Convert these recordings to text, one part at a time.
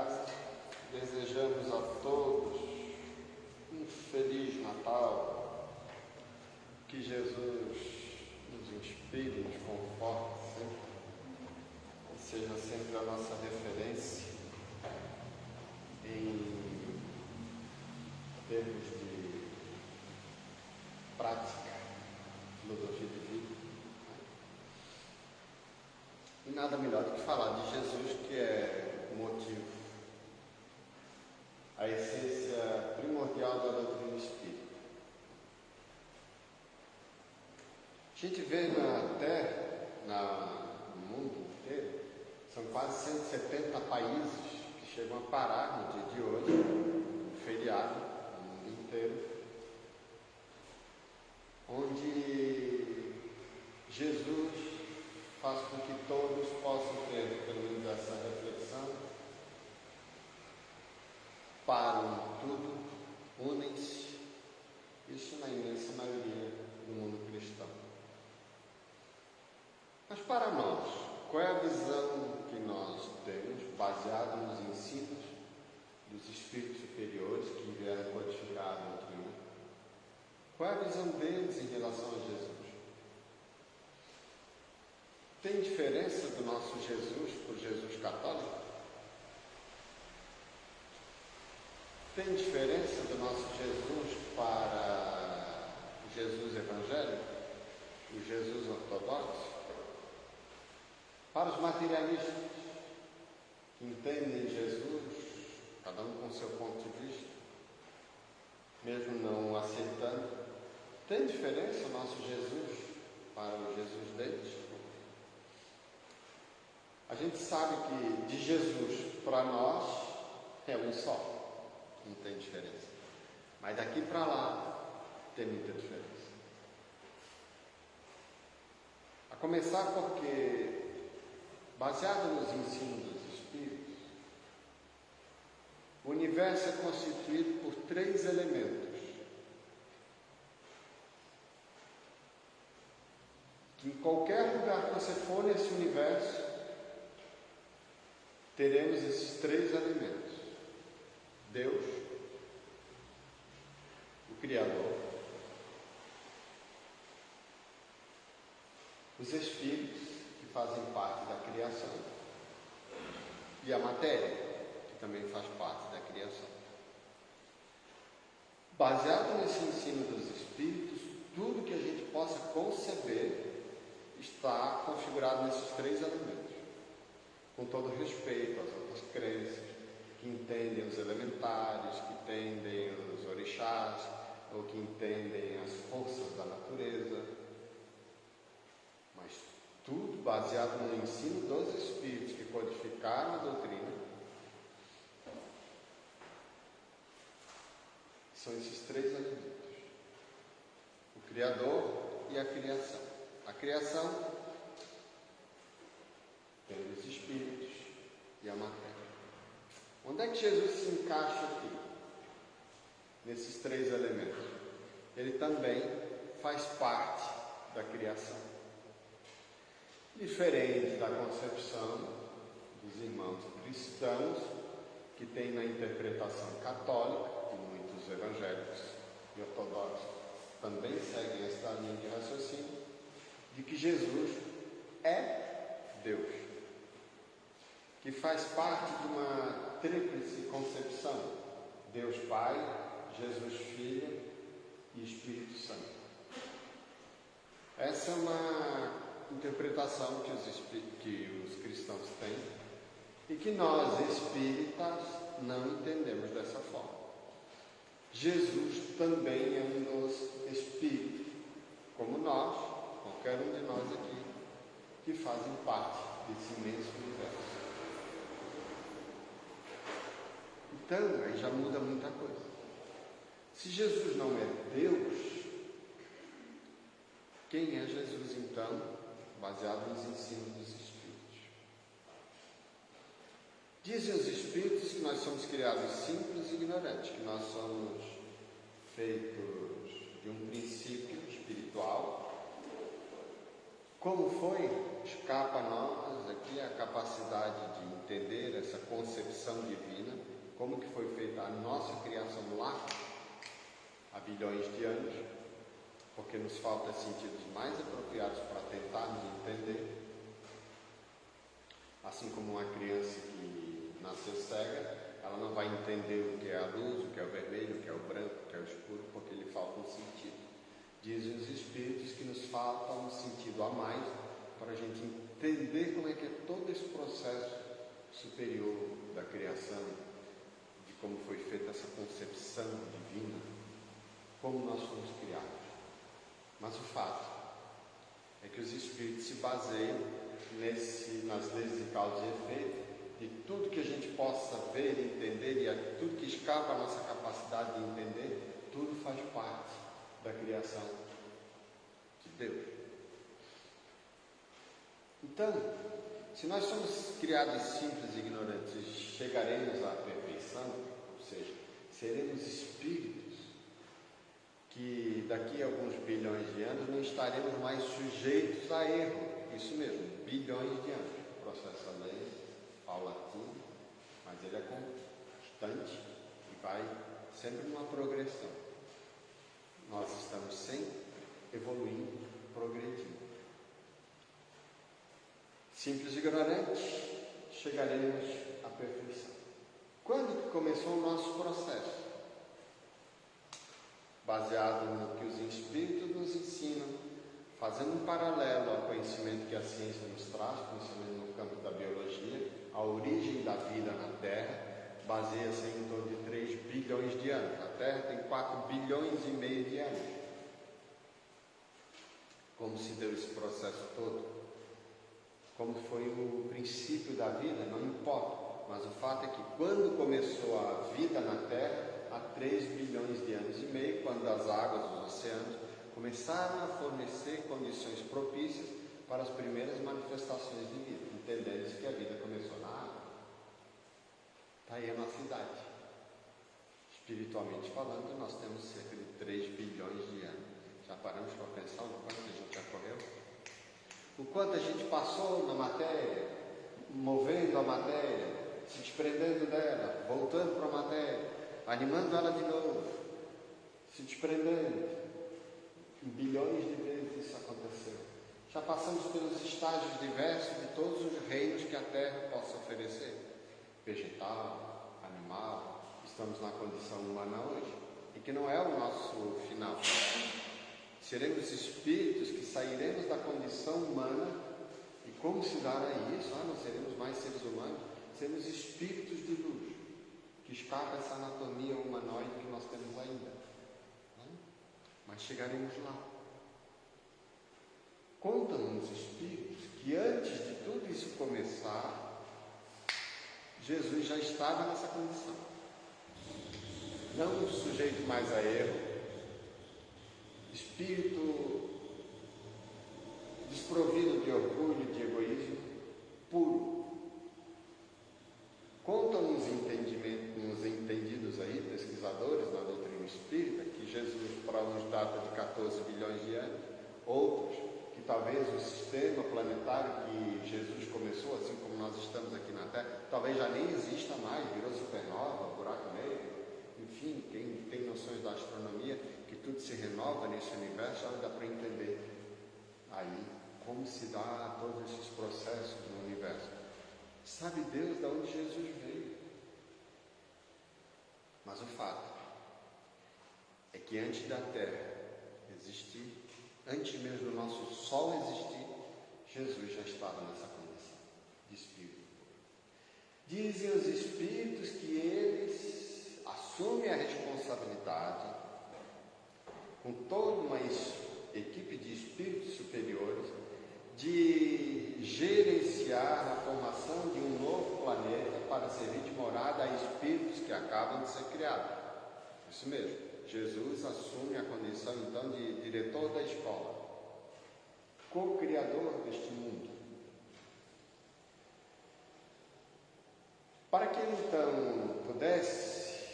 casa, desejamos a todos um Feliz Natal, que Jesus nos inspire, nos conforte sempre, que seja sempre a nossa referência em termos de prática, filosofia de vida. E nada melhor do que falar de Jesus, que é o motivo, a essência primordial da doutrina espírita. A gente vê na Terra, no mundo inteiro, são quase 170 países que chegam a parar no dia de hoje, um feriado no mundo inteiro, onde Jesus faz com que todos possam ter pelo menos essa reflexão, param tudo, unem-se, isso na imensa maioria do mundo cristão. Mas para nós, qual é a visão que nós temos, baseada nos ensinos dos espíritos superiores que vieram codificar a doutrina? Qual é a visão deles em relação a Jesus? Tem diferença do nosso Jesus por Jesus católico? Tem diferença do nosso Jesus para o Jesus evangélico? O Jesus ortodoxo? Para os materialistas que entendem Jesus, cada um com seu ponto de vista, mesmo não aceitando, tem diferença o nosso Jesus para o Jesus deles? A gente sabe que de Jesus para nós é um só, não tem diferença. Mas daqui para lá tem muita diferença. A começar porque, baseado nos ensinos dos Espíritos, o universo é constituído por 3 elementos, que em qualquer lugar que você for nesse universo, teremos esses 3 elementos: Deus, o Criador, os Espíritos, que fazem parte da criação, e a matéria, que também faz parte da criação. Baseado nesse ensino dos Espíritos, tudo que a gente possa conceber está configurado nesses 3 elementos, com todo respeito às outras crenças, que entendem os elementares, que entendem os orixás, ou que entendem as forças da natureza, mas tudo baseado no ensino dos Espíritos que codificaram a doutrina. São esses 3 elementos: o Criador e a criação. A criação tem os Espíritos e a matéria. Onde é que Jesus se encaixa aqui? Nesses 3 elementos. Ele também faz parte da criação. Diferente da concepção dos irmãos cristãos, que tem na interpretação católica, e muitos evangélicos e ortodoxos também seguem esta linha de raciocínio, de que Jesus é Deus, que faz parte de uma tríplice concepção: Deus Pai, Jesus Filho e Espírito Santo. Essa é uma interpretação que os cristãos têm e que nós, espíritas, não entendemos dessa forma. Jesus também é um dos espíritos, como nós, qualquer um de nós aqui, que fazem parte desse imenso universo. Então, aí já muda muita coisa. Se Jesus não é Deus, quem é Jesus então, baseado nos ensinos dos Espíritos? Dizem os Espíritos que nós somos criados simples e ignorantes, que nós somos feitos de um princípio espiritual Como foi? Escapa a nós aqui a capacidade de entender essa concepção divina, como que foi feita a nossa criação lá há bilhões de anos, porque nos falta sentidos mais apropriados para tentarmos entender. Assim como uma criança que nasceu cega, ela não vai entender o que é a luz, o que é o vermelho, o que é o branco, o que é o escuro, porque lhe falta um sentido. Dizem os Espíritos que nos falta um sentido a mais para a gente entender como é que é todo esse processo superior da criação, de como foi feita essa concepção divina, como nós fomos criados. Mas o fato é que os Espíritos se baseiam nas leis de causa e efeito, de tudo que a gente possa ver, entender, e tudo que escapa a nossa capacidade de entender, tudo faz parte da criação de Deus. Então, se nós somos criados simples e ignorantes, chegaremos à perfeição, ou seja, seremos espíritos que daqui a alguns bilhões de anos não estaremos mais sujeitos a erro. Isso mesmo, bilhões de anos. O processo é lento, paulatino, mas ele é constante e vai sempre numa progressão. Nós estamos sempre evoluindo, progredindo. Simples e ignorantes, chegaremos à perfeição. Quando que começou o nosso processo? Baseado no que os Espíritos nos ensinam, fazendo um paralelo ao conhecimento que a ciência nos traz, principalmente no campo da biologia, a origem da vida na Terra baseia-se em torno de 3 bilhões de anos. A Terra tem 4 bilhões e meio de anos. Como se deu esse processo todo? Como foi o princípio da vida? Não importa. Mas o fato é que quando começou a vida na Terra, há 3 bilhões de anos e meio, quando as águas dos oceanos começaram a fornecer condições propícias para as primeiras manifestações de vida, entendendo-se que a vida começou na água. Está aí a nossa idade. Espiritualmente falando, nós temos cerca de 3 bilhões de anos. Já paramos para pensar no quanto a gente já correu? O quanto a gente passou na matéria, movendo a matéria, se desprendendo dela, voltando para a matéria, animando ela de novo, se desprendendo. Bilhões de vezes isso aconteceu. Já passamos pelos estágios diversos de todos os reinos que a Terra possa oferecer. Vegetal, animal, estamos na condição humana hoje, e que não é o nosso final. Seremos espíritos que sairemos da condição humana, e como se dará isso? Não seremos mais seres humanos, seremos espíritos de luz, que escapa essa anatomia humanoide que nós temos ainda. Mas chegaremos lá. Contam os Espíritos que antes de tudo isso começar, Jesus já estava nessa condição. Não sujeito mais a erro, espírito desprovido de orgulho, de egoísmo, puro. Contam os entendidos aí, pesquisadores na doutrina espírita, que Jesus para uns data de 14 bilhões de anos, outros que talvez o sistema planetário que Jesus começou, assim como nós estamos aqui na Terra, talvez já nem exista mais, virou supernova, buraco negro, enfim, quem tem noções da astronomia, que tudo se renova nesse universo, já dá para entender aí como se dá todos esses processos no universo. Sabe Deus de onde Jesus veio. Mas o fato é que antes da Terra existir, antes mesmo do nosso Sol existir, Jesus já estava nessa condição de Espírito. Dizem os Espíritos que eles assumem a responsabilidade, com toda uma equipe de Espíritos superiores, de gerenciar a formação de um novo planeta para servir de morada a espíritos que acabam de ser criados. Isso mesmo, Jesus assume a condição então de diretor da escola, co-criador deste mundo. Para que ele então pudesse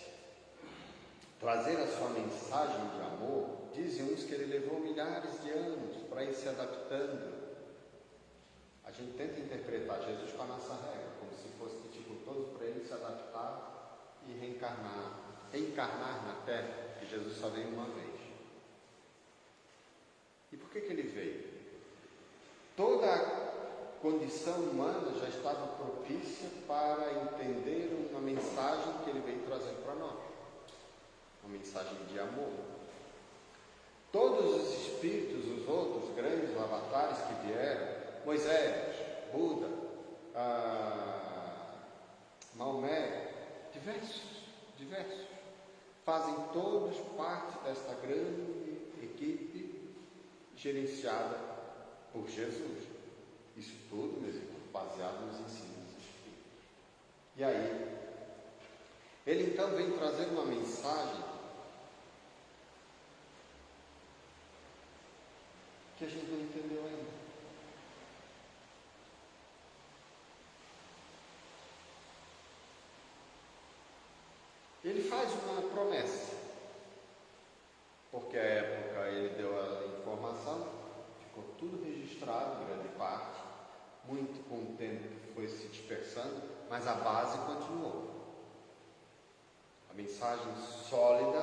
trazer a sua mensagem de amor, dizem uns que ele levou milhares de anos para ir se adaptando gente tenta interpretar Jesus com a nossa regra, como se fosse tipo todo para ele se adaptar e reencarnar na Terra, que Jesus só veio uma vez. E por que ele veio? Toda a condição humana já estava propícia para entender uma mensagem que ele veio trazer para nós. Uma mensagem de amor. Todos os espíritos, os outros grandes avatares que vieram, Moisés, Buda, Maomé, diversos, fazem todos parte desta grande equipe gerenciada por Jesus. Isso tudo, meus irmãos, baseado nos ensinos dos Espíritos. E aí, ele então vem trazer uma mensagem que a gente não entendeu ainda. Ele faz uma promessa, porque à época ele deu a informação, ficou tudo registrado, grande parte, muito com o tempo foi se dispersando, mas a base continuou. A mensagem sólida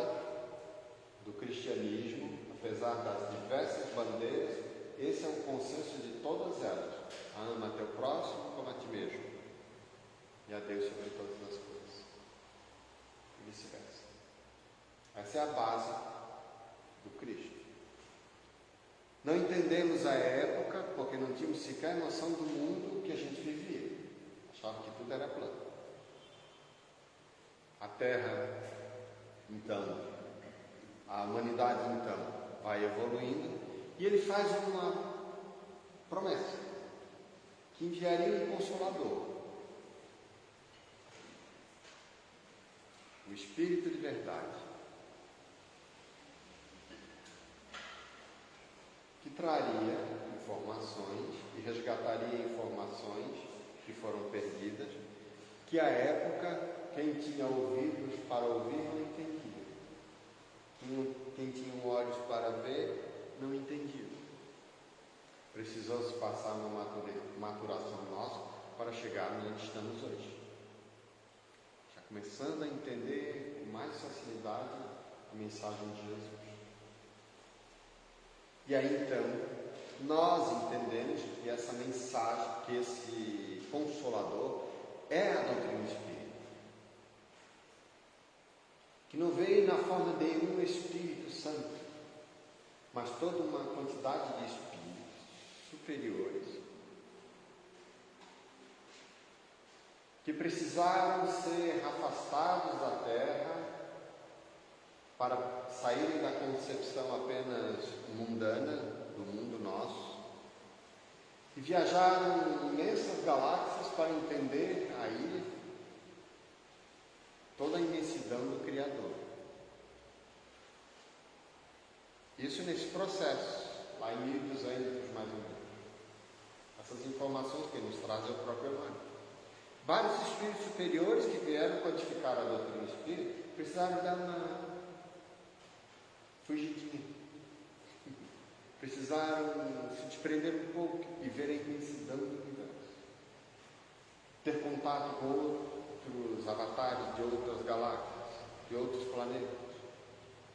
do cristianismo, apesar das diversas bandeiras, esse é um consenso de todas elas. Ama teu próximo como a ti mesmo, e a Deus sobre todas as coisas. E vice-versa. Essa é a base do Cristo. Não entendemos a época porque não tínhamos sequer noção do mundo que a gente vivia. Achava que tudo era plano. A Terra, então, a humanidade, então, vai evoluindo e ele faz uma promessa que enviaria um Consolador, o Espírito de verdade, que traria informações e resgataria informações que foram perdidas, que à época quem tinha ouvidos para ouvir não entendia. Quem tinha olhos para ver não entendia. Precisou-se passar uma maturação nossa para chegar onde estamos hoje. Já começando a entender com mais facilidade a mensagem de Jesus. E aí então, nós entendemos que essa mensagem, que esse Consolador é a doutrina espírita. Que não veio na forma de um Espírito Santo, mas toda uma quantidade de espíritos superiores que precisaram ser afastados da Terra para saírem da concepção apenas mundana do mundo nosso e viajaram em imensas galáxias para entender aí toda a imensidão do Criador. Isso nesse processo, lá em 1200 mais ou menos. Essas informações que nos traz é o próprio Emmanuel. Vários espíritos superiores que vieram codificar a doutrina espírita precisaram dar uma fugidinha. Precisaram se desprender um pouco e ver a imensidão do universo. Ter contato com outros avatares de outras galáxias, de outros planetas.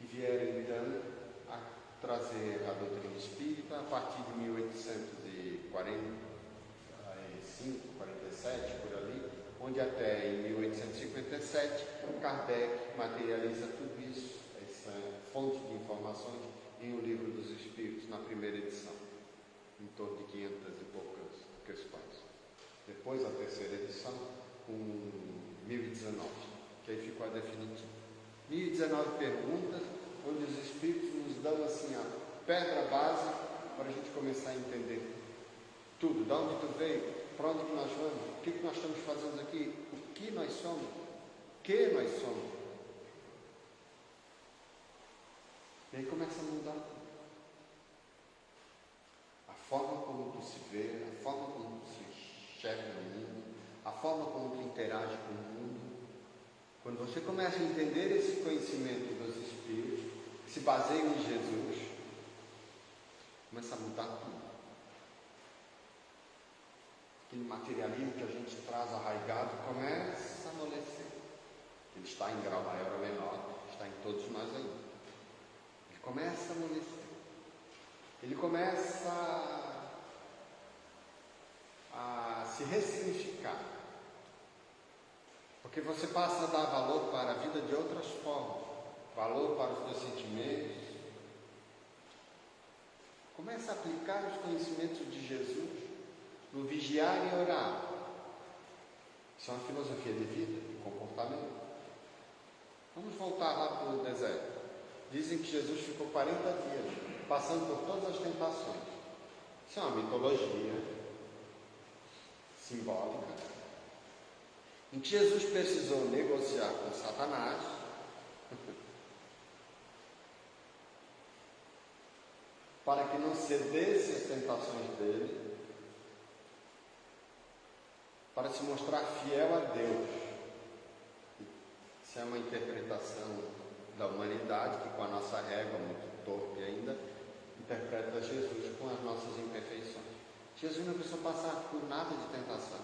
E vieram então a trazer a doutrina espírita a partir de 1845, 47, por ali, onde até em 1857 Kardec materializa tudo isso, essa fonte de informações, em O Livro dos Espíritos, na primeira edição, em torno de 500 e poucas questões. Depois a terceira edição, com 1019, que aí ficou a definitiva. 1019 perguntas, onde os Espíritos nos dão assim a pedra base para a gente começar a entender tudo. De onde tu veio? Para onde que nós vamos? O que nós estamos fazendo aqui? O que nós somos? O que nós somos? E aí começa a mudar tudo. A forma como tu se vê, a forma como tu se enxerga no mundo, a forma como tu interage com o mundo. Quando você começa a entender esse conhecimento dos Espíritos, que se baseiam em Jesus, começa a mudar tudo. materialismo que a gente traz arraigado começa a amolecer. Ele está em grau maior ou menor, está em todos nós ainda. Ele começa a amolecer. Ele começa a se ressignificar. Porque você passa a dar valor para a vida de outras formas. Valor para os teus sentimentos. Começa a aplicar os conhecimentos de Jesus no vigiar e orar. Isso é uma filosofia de vida, de comportamento. Vamos voltar lá para o deserto. Dizem que Jesus ficou 40 dias, passando por todas as tentações. Isso é uma mitologia simbólica, em que Jesus precisou negociar com Satanás, para que não cedesse às tentações dele, para se mostrar fiel a Deus. Isso é uma interpretação da humanidade, que com a nossa régua muito torpe ainda, interpreta Jesus com as nossas imperfeições. Jesus não precisou passar por nada de tentação.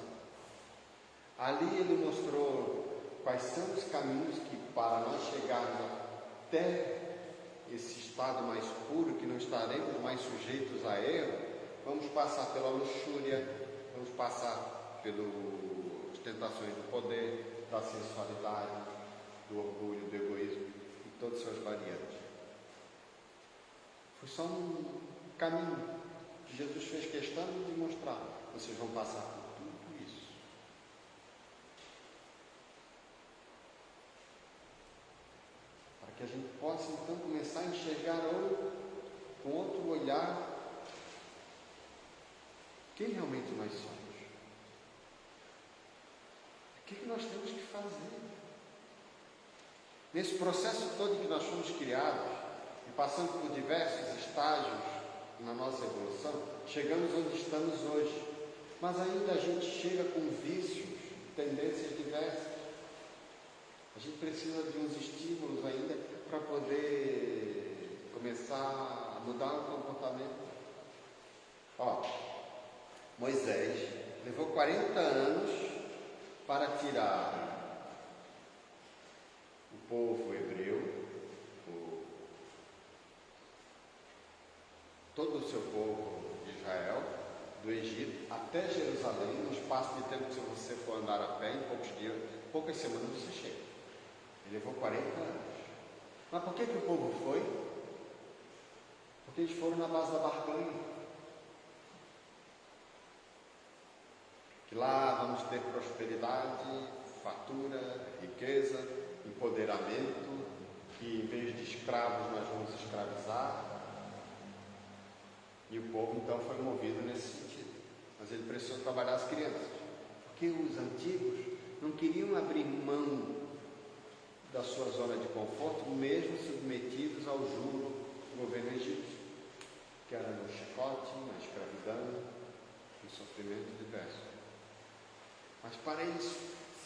Ali ele mostrou quais são os caminhos que, para nós chegarmos até esse estado mais puro, que não estaremos mais sujeitos a erro, vamos passar pela luxúria, vamos passar pelas tentações do poder, da sensualidade, do orgulho, do egoísmo e todas as suas variantes. Foi só um caminho que Jesus fez questão de mostrar. Vocês vão passar por tudo isso. Para que a gente possa então começar a enxergar com outro olhar quem realmente nós somos. O que nós temos que fazer? Nesse processo todo que nós fomos criados, e passando por diversos estágios na nossa evolução, chegamos onde estamos hoje. Mas ainda a gente chega com vícios, tendências diversas. A gente precisa de uns estímulos ainda para poder começar a mudar o comportamento. Moisés levou 40 anos para tirar o povo hebreu, todo o seu povo de Israel, do Egito até Jerusalém, no espaço de tempo que, se você for andar a pé, em poucos dias, poucas semanas você chega. Ele levou 40 anos. Mas por que o povo foi? Porque eles foram na base da barganha. Que lá vamos ter prosperidade, fartura, riqueza, empoderamento, que em vez de escravos nós vamos escravizar. E o povo então foi movido nesse sentido. Mas ele precisou trabalhar as crianças. Porque os antigos não queriam abrir mão da sua zona de conforto, mesmo submetidos ao jugo do governo egípcio, que era no chicote, na escravidão, no sofrimento diverso. Mas para eles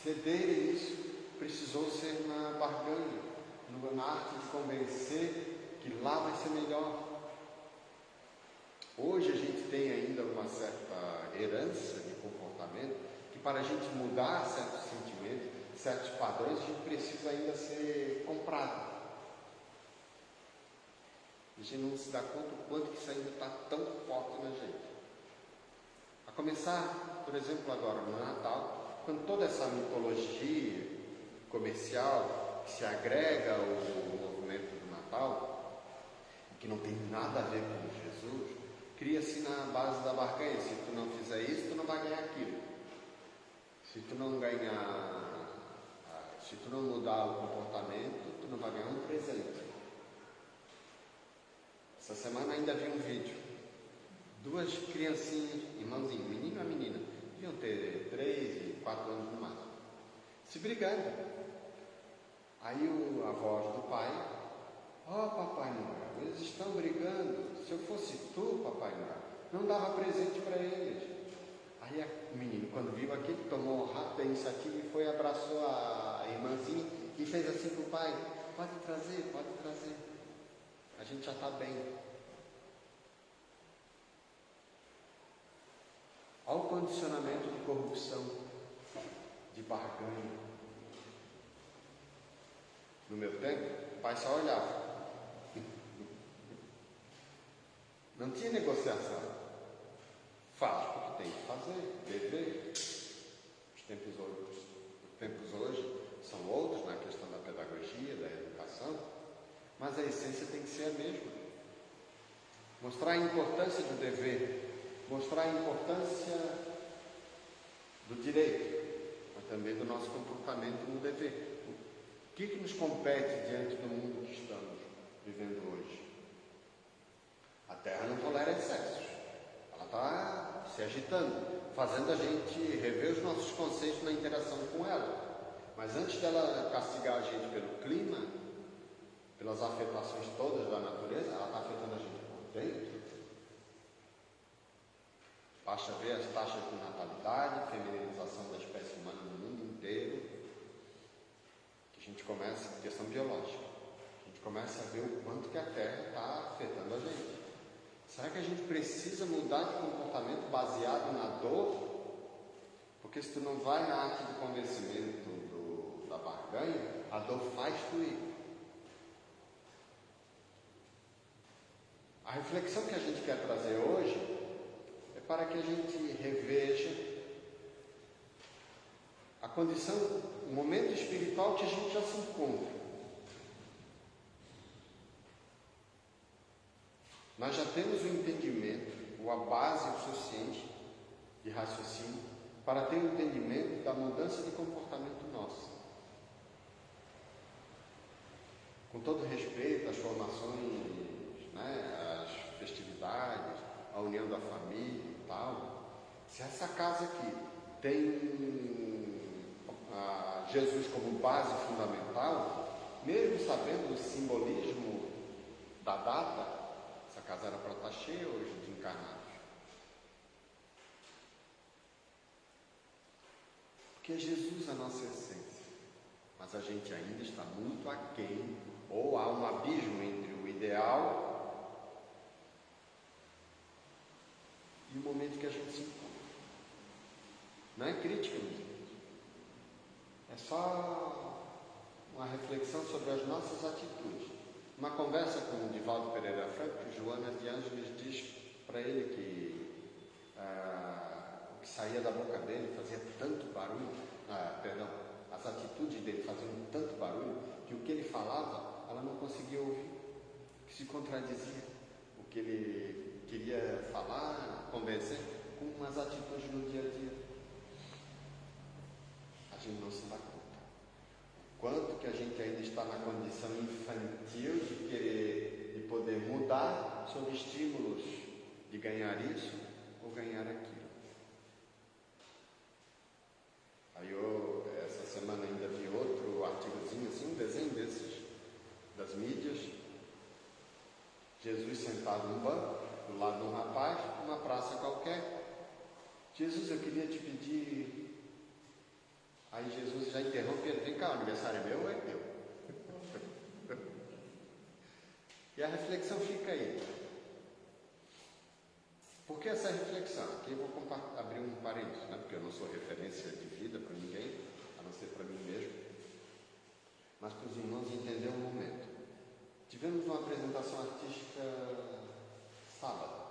cederem isso, precisou ser na barganha, na arte de convencer que lá vai ser melhor. Hoje a gente tem ainda uma certa herança de comportamento, que para a gente mudar certos sentimentos, certos padrões, a gente precisa ainda ser comprado. A gente não se dá conta do quanto que isso ainda está tão forte na gente. A começar, por exemplo, agora no Natal, quando toda essa mitologia comercial que se agrega ao movimento do Natal, que não tem nada a ver com Jesus, cria-se na base da barganha. Se tu não fizer isso, tu não vai ganhar aquilo. Se tu não mudar o comportamento, tu não vai ganhar um presente. Essa semana ainda vi um vídeo. 2 criancinhas, irmãozinho, menino e uma menina, deviam ter 3 e 4 anos no máximo, se brigando. Aí a voz do pai: Papai Noel, eles estão brigando. Se eu fosse tu, Papai Noel, não dava presente para eles. Aí o menino, quando viu aquilo, tomou rápido a iniciativa e foi, abraçou a irmãzinha e fez assim para o pai: pode trazer, a gente já está bem. ao condicionamento de corrupção, de barganha. No meu tempo, o pai só olhava. Não tinha negociação. Faz porque tem que fazer, dever. Os tempos hoje são outros na questão da pedagogia, da educação, mas a essência tem que ser a mesma. Mostrar a importância do dever, mostrar a importância do direito, mas também do nosso comportamento no dever. O que nos compete diante do mundo que estamos vivendo hoje? A Terra não tolera excessos. Ela está se agitando, fazendo a gente rever os nossos conceitos na interação com ela. Mas antes dela castigar a gente pelo clima, pelas afetações todas da natureza, ela está afetando a gente por dentro. Basta ver as taxas de natalidade, femininização da espécie humana no mundo inteiro, que a gente começa, questão biológica, a gente começa a ver o quanto que a Terra está afetando a gente. Será que a gente precisa mudar de comportamento baseado na dor? Porque se tu não vai na arte do convencimento da barganha, a dor faz tu ir. A reflexão que a gente quer trazer hoje é para que a gente reveja a condição, o momento espiritual que a gente já se encontra. Nós já temos o entendimento, a base suficiente de raciocínio para ter o entendimento da mudança de comportamento nosso. Com todo respeito às formações, às festividades, à união da família e tal, se essa casa aqui tem Jesus como base fundamental, mesmo sabendo o simbolismo da data, essa casa era para estar cheia hoje de encarnados. Porque é Jesus a nossa essência, mas a gente ainda está muito aquém, ou há um abismo entre o ideal e o momento que a gente se encontra. Não é crítica, meus irmãos. É só uma reflexão sobre as nossas atitudes. Uma conversa com o Divaldo Pereira Franco, Joana de Ângeles diz para ele que o que saía da boca dele fazia tanto barulho, as atitudes dele faziam tanto barulho, que o que ele falava, ela não conseguia ouvir, que se contradizia. O que ele queria falar, convencer, com as atitudes no dia a dia. A gente não se dá conta. Quanto que a gente ainda está na condição infantil de poder mudar sob estímulos de ganhar isso ou ganhar aquilo. Aí eu, essa semana ainda vi outro artigozinho assim, um desenho desses, das mídias, Jesus sentado num banco, do lado de um rapaz, numa praça qualquer. Jesus, eu queria te pedir. Aí Jesus já interrompe ele, vem cá, o aniversário é meu ou é teu? E a reflexão fica aí. Por que essa reflexão? Aqui eu vou abrir um parênteses, porque eu não sou referência de vida para ninguém, a não ser para mim mesmo, mas para os irmãos entenderem o momento. Tivemos uma apresentação artística sábado,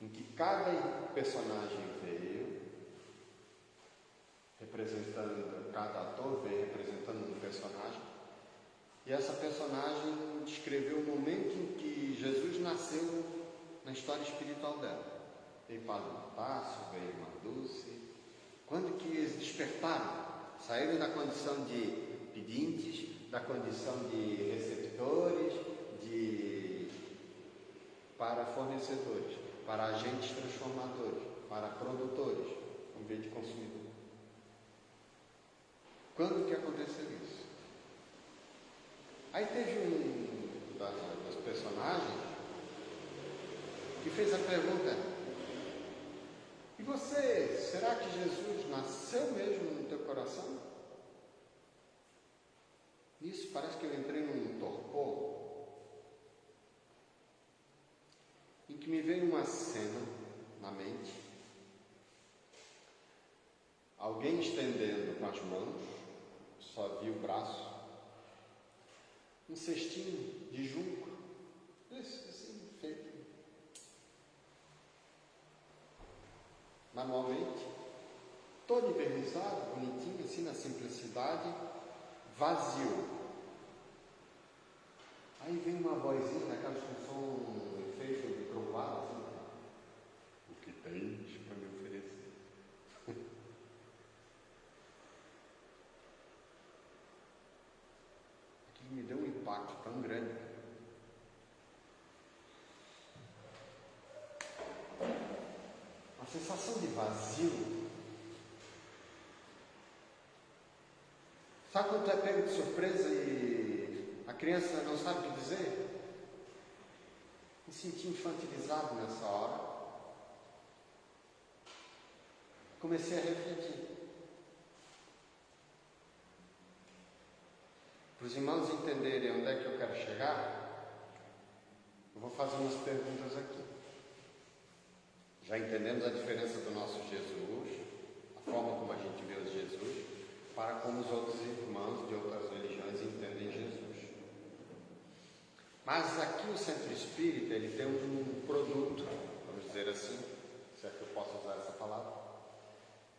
em que cada personagem veio representando, cada ator veio representando um personagem, e essa personagem descreveu o momento em que Jesus nasceu na história espiritual dela. Veio Padre Matácio, veio Irmã Dulce. Quando que eles despertaram, saíram da condição de pedintes, da condição de receptores, para fornecedores, para agentes transformadores, para produtores, em vez de consumidores. Quando que aconteceu isso? Aí teve um das personagens que fez a pergunta: e você, será que Jesus nasceu mesmo no teu coração? Nisso parece que eu entrei num torpor, em que me cena na mente, alguém estendendo com as mãos, só vi o braço, um cestinho de junco, esse assim, feito manualmente, todo envernizado, bonitinho, assim na simplicidade, vazio. Aí vem uma vozinha, daquelas que são um efeito de trovada, assim, o que tens para me oferecer? Aquilo me deu um impacto tão grande. A sensação de vazio. Sabe quando tu é pego de surpresa e a criança não sabe o que dizer? Me senti infantilizado nessa hora. Comecei a refletir. Para os irmãos entenderem onde é que eu quero chegar, eu vou fazer umas perguntas aqui. Já entendemos a diferença do nosso Jesus, a forma como a gente vê o Jesus, para como os outros irmãos de outras religiões entendem Jesus. Mas aqui o Centro Espírita, ele tem um produto, vamos dizer assim, se é que eu posso usar essa palavra,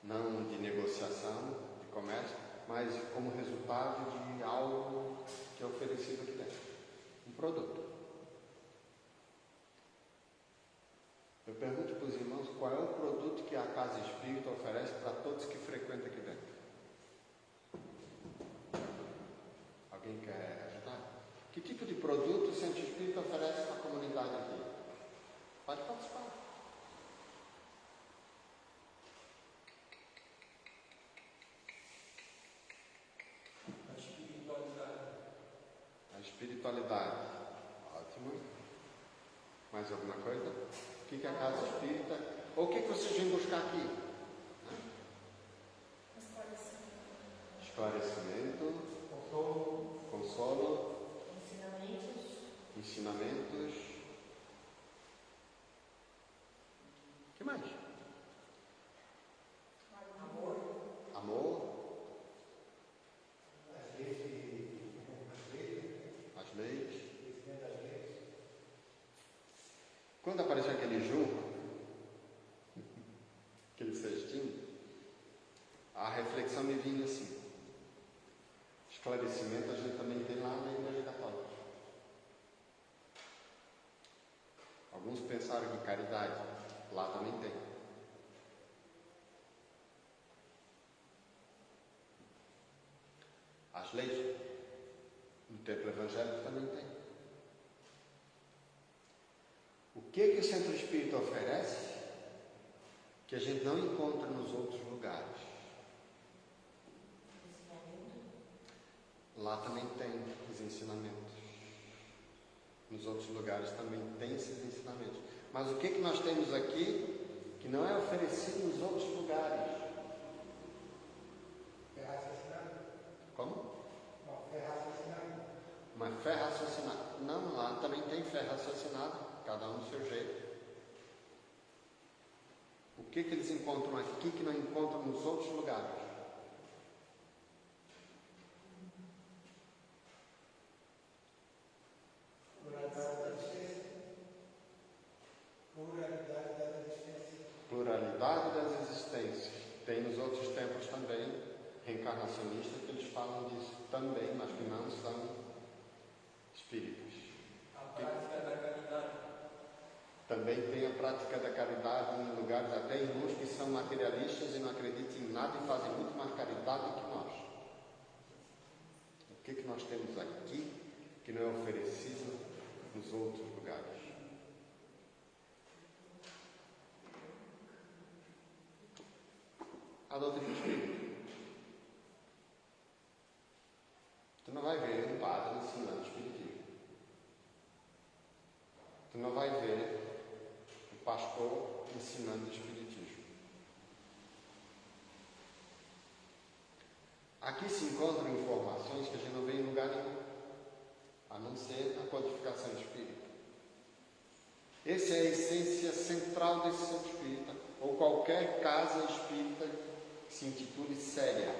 não de negociação, de comércio, mas como resultado de algo que é oferecido aqui dentro. Um produto. Eu pergunto para os irmãos qual é o produto que a Casa Espírita oferece para todos que frequentam aqui dentro. Alguém quer ajudar? Que tipo de produto o Centro Espírita oferece para a comunidade aqui? Pode participar. A espiritualidade. Ótimo. Mais alguma coisa? O que é a Casa Espírita? Ou o que vocês vêm buscar aqui? Esclarecimento. Consolo. Ensinamentos. O que mais? Amor. As leis. Quando apareceu aquele junco, aquele cestinho, a reflexão me vinha assim. Esclarecimento a gente também tem lá na Igreja Católica. Alguns pensaram que caridade, lá também tem. As leis, no templo evangélico também tem. O que o Centro Espírita oferece que a gente não encontra nos outros lugares? Lá também tem os ensinamentos. Nos outros lugares também tem esses ensinamentos. Mas o que nós temos aqui que não é oferecido nos outros lugares? Fé raciocinada. Como? Uma fé raciocinada. Uma fé raciocinada. Não, lá também tem fé raciocinada, cada um do seu jeito. O que eles encontram aqui que não encontram nos outros lugares? Pluralidade das existências. Tem nos outros tempos também, reencarnacionistas, que eles falam disso também, mas que não são espíritas. A prática da caridade. Também tem a prática da caridade em lugares, até irmãos que são materialistas e não acreditam em nada e fazem muito mais caridade do que nós. O que nós temos aqui que não é oferecido nos outros lugares? A doutrina espírita. Tu não vai ver um padre ensinando espiritismo. Tu não vai ver um pastor ensinando espiritismo. Aqui se encontram informações que a gente não vê em lugar nenhum, a não ser a codificação espírita. Essa é a essência central desse centro espírita, ou qualquer casa espírita que se intitule séria.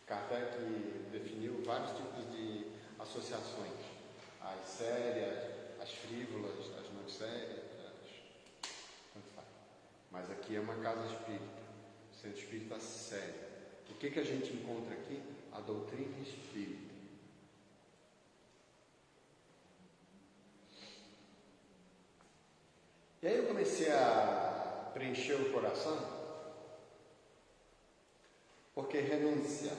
Kardec definiu vários tipos de associações, as sérias, as frívolas, as não sérias, tanto faz. Mas aqui é uma casa espírita, centro espírita sério. O que a gente encontra aqui? A doutrina espírita. E aí eu comecei a preencher o coração, porque renúncia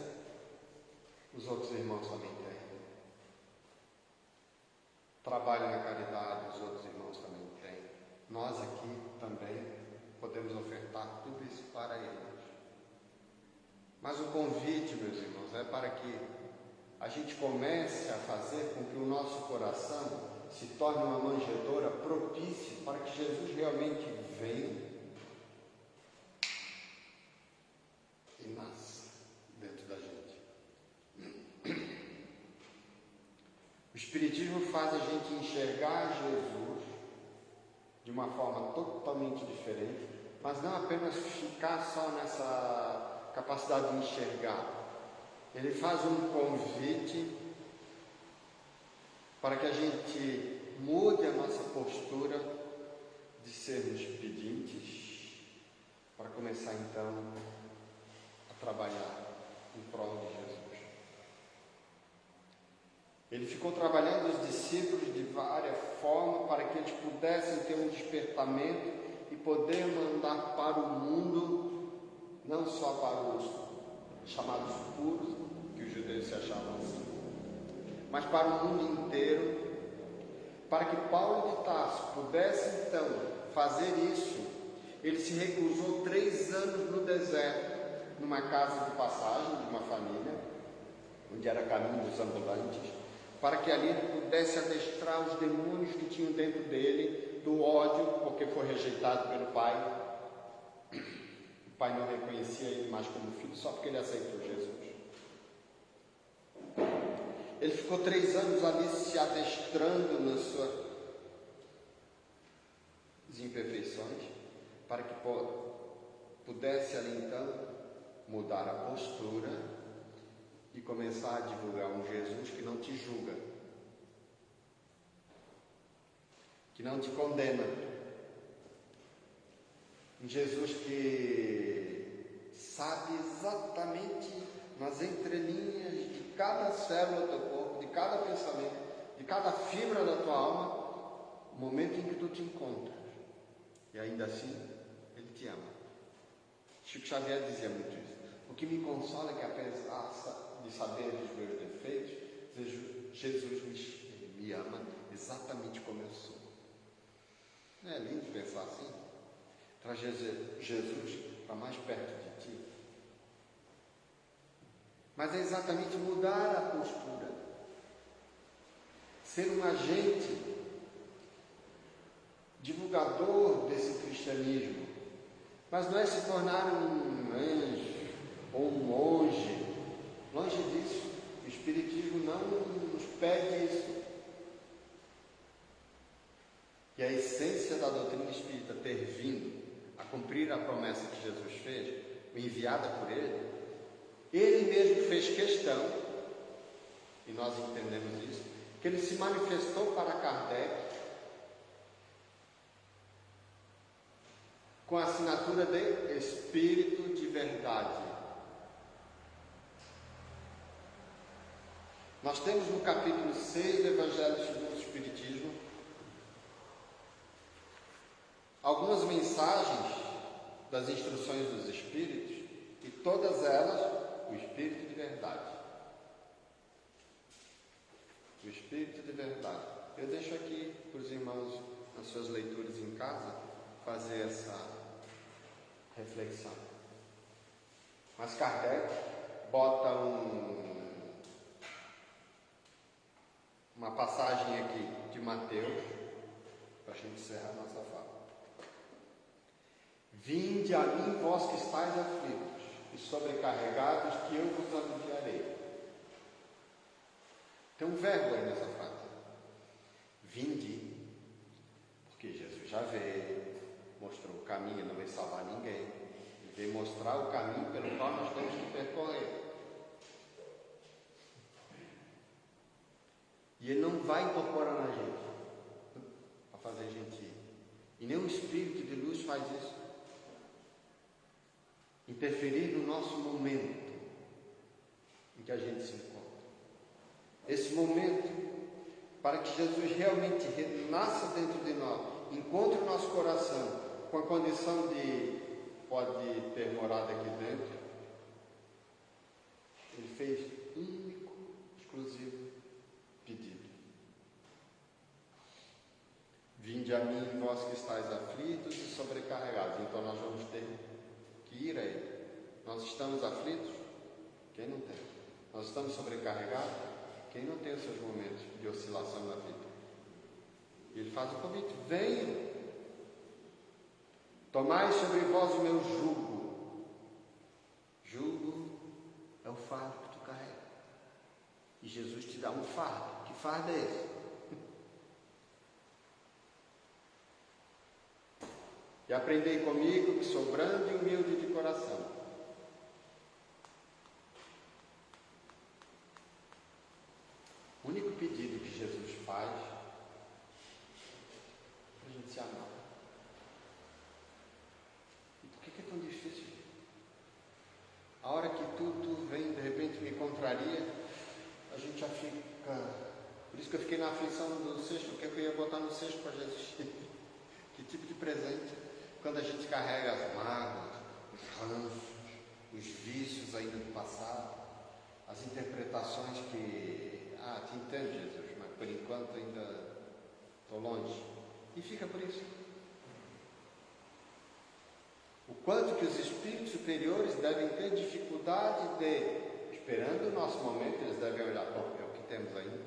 os outros irmãos também têm. Trabalho na caridade, os outros irmãos também têm. Nós aqui também podemos ofertar tudo isso para eles. Mas o convite, meus irmãos, é para que a gente comece a fazer com que o nosso coração se torne uma manjedoura propícia para que Jesus realmente venha e nasça dentro da gente. O Espiritismo faz a gente enxergar Jesus de uma forma totalmente diferente, mas não apenas ficar só nessa capacidade de enxergar. Ele faz um convite para que a gente mude a nossa postura de sermos pedintes, para começar então a trabalhar em prol de Jesus. Ele ficou trabalhando os discípulos de várias formas para que eles pudessem ter um despertamento e poder mandar para o mundo, não só para os chamados puros, que os judeus se achavam assim, mas para o mundo inteiro, para que Paulo de Tarso pudesse então fazer isso. Ele se reclusou 3 anos no deserto, numa casa de passagem de uma família, onde era caminho dos ambulantes, para que ali ele pudesse adestrar os demônios que tinham dentro dele, do ódio, porque foi rejeitado pelo pai. O pai não reconhecia ele mais como filho, só porque ele aceitou Jesus. Ele ficou 3 anos ali se adestrando nas suas imperfeições, para que pudesse ali então mudar a postura e começar a divulgar um Jesus que não te julga, que não te condena, um Jesus que sabe exatamente nas entrelinhas de cada célula do teu corpo, de cada pensamento, de cada fibra da tua alma, o momento em que tu te encontras. E ainda assim, Ele te ama. Chico Xavier dizia muito isso. O que me consola é que, apesar de saber dos meus defeitos, Jesus me ama exatamente como eu sou. Não é lindo pensar assim? Traz Jesus para mais perto de ti. Mas é exatamente mudar a postura, ser um agente divulgador desse cristianismo, mas não é se tornar um anjo ou um monge. Longe disso. O Espiritismo não nos pede isso. E a essência da doutrina espírita ter vindo a cumprir a promessa que Jesus fez, enviada por Ele, Ele mesmo fez questão, e nós entendemos isso, que Ele se manifestou para Kardec com a assinatura de Espírito de Verdade. Nós temos no capítulo 6 do Evangelho segundo o Espiritismo algumas mensagens das instruções dos Espíritos, e todas elas o Espírito de Verdade. O Espírito de Verdade. Eu deixo aqui para os irmãos, nas suas leituras em casa, fazer essa reflexão. Mas Kardec bota uma passagem aqui de Mateus, para a gente encerrar a nossa fala. Vinde a mim, vós que estáis aflitos e sobrecarregados, que eu vos aliviarei. Tem um verbo aí nessa frase. Vinde, porque Jesus já veio, mostrou o caminho, não veio salvar ninguém. Ele veio mostrar o caminho pelo qual nós temos que percorrer. E Ele não vai incorporar na gente para fazer a gente ir. E nem o Espírito de luz faz isso. Interferir no nosso momento em que a gente se encontra. Esse momento, para que Jesus realmente renasça dentro de nós, encontre o nosso coração com a condição de pode ter morado aqui dentro, Ele fez único, exclusivo pedido. Vinde a mim, vós que estáis aflitos e sobrecarregados. Então nós vamos ter que ir a Ele. Nós estamos aflitos? Quem não tem? Nós estamos sobrecarregados? Quem não tem os seus momentos de oscilação na vida? E Ele faz o convite: venham, tomai sobre vós o meu jugo. Jugo é o fardo que tu carrega. E Jesus te dá um fardo. Que fardo é esse? E aprendei comigo, que sou brando e humilde de coração. O único pedido que Jesus faz é para a gente se amar. E por que é tão difícil? A hora que tudo vem, de repente me contraria, a gente já fica... Por isso que eu fiquei na aflição do cesto, porque eu ia botar no cesto para Jesus. Que tipo de presente? Quando a gente carrega as mágoas, os ranços, os vícios ainda do passado, as interpretações que... te entendo, Jesus, mas por enquanto ainda estou longe. E fica por isso. O quanto que os espíritos superiores devem ter dificuldade de, esperando o nosso momento, eles devem olhar, bom, é o que temos ainda,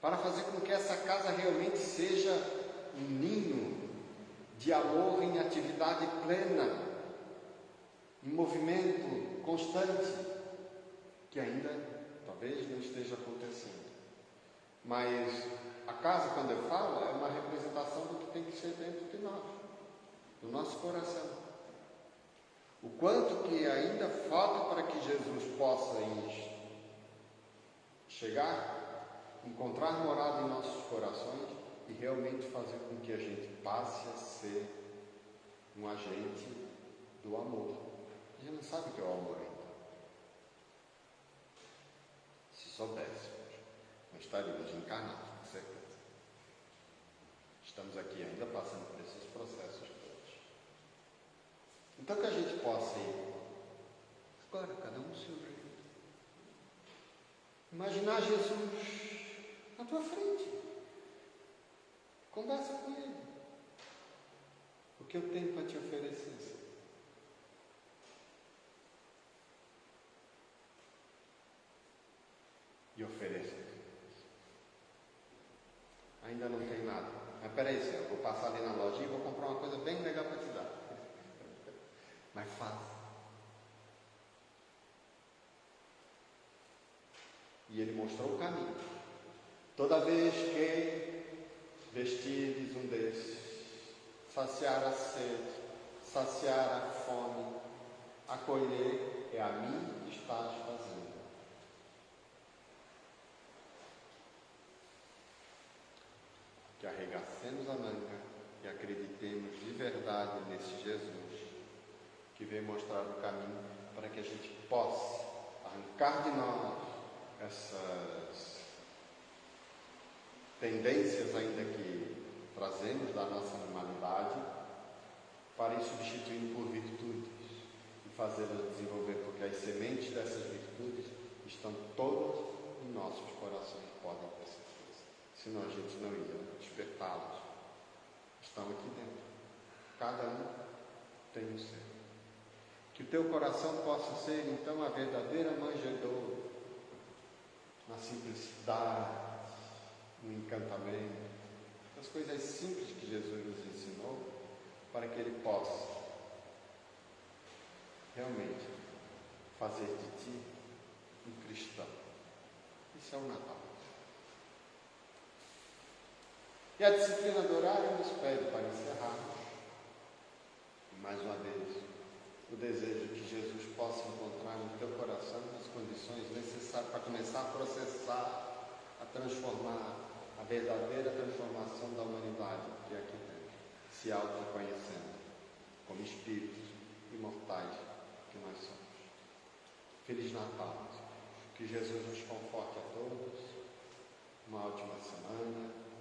para fazer com que essa casa realmente seja um ninho de amor em atividade plena, em movimento constante, que ainda talvez não esteja acontecendo. Mas a casa, quando eu falo, é uma representação do que tem que ser dentro de nós, do nosso coração. O quanto que ainda falta para que Jesus possa chegar, encontrar morada em nossos corações e realmente fazer com que a gente passe a ser um agente do amor. A gente não sabe o que é o amor ainda. Se soubéssemos, nós estaríamos encarnados, com certeza. Estamos aqui ainda passando por esses processos todos. Então que a gente possa ir agora, cada um seu jeito. Imaginar Jesus na tua frente. Conversa com Ele. O que eu tenho para te oferecer? E ofereça. Ainda não tem nada. Mas peraí, Senhor, eu vou passar ali na loja e vou comprar uma coisa bem legal para te dar. Mas faça. E Ele mostrou o caminho. Toda vez que vestirdes um desses, saciar a sede, saciar a fome, acolher, é a mim que estás fazendo. Que arregacemos a manga e acreditemos de verdade nesse Jesus, que veio mostrar o caminho para que a gente possa arrancar de nós essas tendências ainda que trazemos da nossa animalidade, para ir substituindo por virtudes e fazê-las desenvolver, porque as sementes dessas virtudes estão todas em nossos corações, podem ter certeza. Senão a gente não ia despertá-las. Estão aqui dentro. Cada um tem o seu. Que o teu coração possa ser, então, a verdadeira manjedoura, na simplicidade, no encantamento, as coisas simples que Jesus nos ensinou, para que Ele possa realmente fazer de ti um cristão. Isso é o Natal. E a disciplina do horário nos pede para encerrarmos, mais uma vez, o desejo que Jesus possa encontrar no teu coração as condições necessárias para começar a processar, a transformar, a verdadeira transformação da humanidade que é aqui dentro, se autoconhecendo como espíritos imortais que nós somos. Feliz Natal! Que Jesus nos conforte a todos, uma ótima semana, que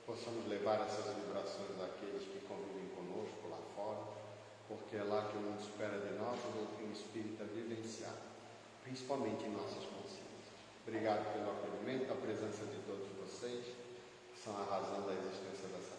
possamos levar essas vibrações àqueles que convivem conosco lá fora, porque é lá que o mundo espera de nós o doutrina espírita vivenciar, principalmente em nossas consciências. Obrigado pelo acolhimento, a presença de todos vocês, que são a razão da existência dessa